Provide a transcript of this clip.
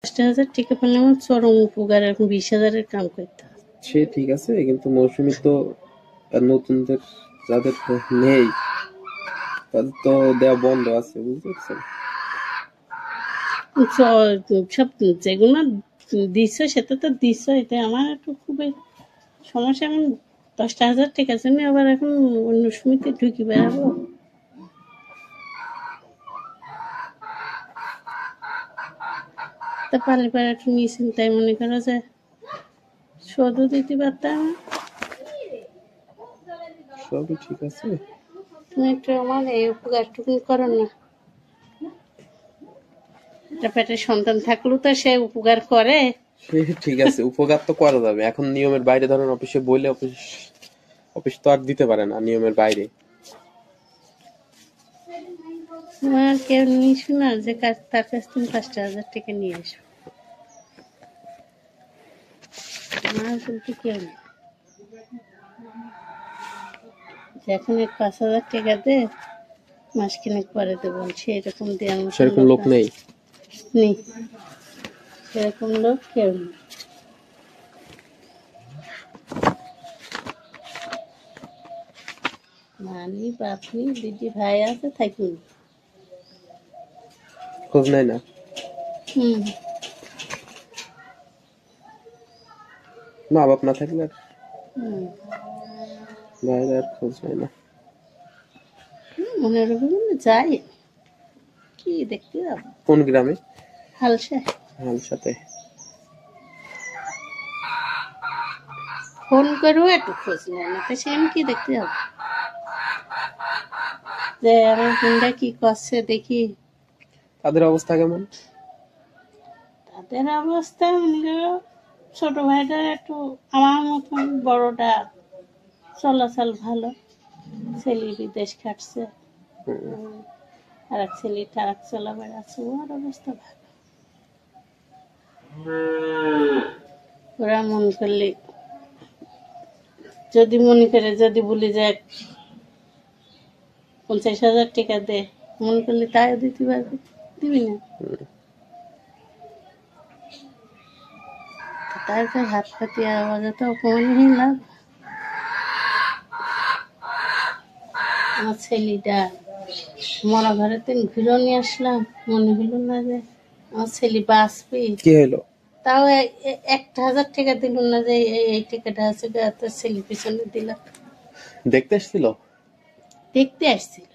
50,000 টাকা পেলে আমার চরম উপকার, এখন 20,000-এর কাম করতে হবে। সে ঠিক আছে, কিন্তু মৌসুমী তো নতুনদের যাদের নেই তাদের তো দেওয়া বন্ধ আছে, বুঝতে পারছেন? সব যেগুলো দিছ সেটা তো দিছ, এটা আমার একটু খুবই সমস্যা। এখন 10,000 টাকার জন্য আবার এখন অন্য সমিতি ঢুকি বেড়াবো। তা পারলে পারে একটু নিশ্চিন্তায় মনে করো যে শোধও দিতে পারতাম। সবই ঠিক আছে, তুমি একটু আমার এই উপকারটুকু করো না। একটা পেটের সন্তান থাকলেও তো সে উপকার করে। সে ঠিক আছে, উপকার তো করা যাবে। এখন নিয়মের বাইরে ধরেন অফিসে বইলে অফিস তো আর দিতে পারে না নিয়মের বাইরে। তোমার কেউ নিস না যে তার কাছ তুমি 5,000 টাকা নিয়ে আসো, আমার বলতে কেউ নেই। এখন 5,000 টাকা দে, মাসখানেক পরে দেবো, সেরকম দেওয়ার মতন সেরকম লোক নেই। নেই, সেরকম লোক কেউ নেই। নানি বাপনি দিদি ভাই আছে, থাকুন খোঁজ নেয় না। মা বাপ না থাকলে আর ভাইরা আর খোঁজ নেয় না। মনে রকম যাই, কি দেখতে যাবো। কোন গ্রামে? হালসা। হালসাতে। ফোন করেও একটু খোঁজ নেয় না, তো সে আমি কি দেখতে যাবো যে আমার বোনটা কি করছে দেখি। তাদের অবস্থা কেমন? তাদের অবস্থা মনে করো ছোট ভাইটার একটু আমার মতন, বড়টা চলাচল ভালো, ছেলে বিদেশ খাটছে, আর এক ছেলে ট্রাক চলা বেড়াচ্ছে, ওর অবস্থা ভালো। ওরা মন করলে যদি মনে করে, যদি বলি যে 50,000 টাকা দে, মন করলে তাইও দিতে পারবে, দিবি না? তার কাছে হাত পাতিয়া অযথা অপমান হয়ে লাভ। আমার ছেলেটা মরা ঘরের দিন ঘুরে নিয়ে আসলাম, মনে হলো না যে আমার ছেলে বাঁচবে। কি হলো? তাও 1,000 টাকা দিল না যে এই টাকাটা আছে তোর ছেলে পিছনে দিলাম। দেখতে এসেছিল? দেখতে আসছিল।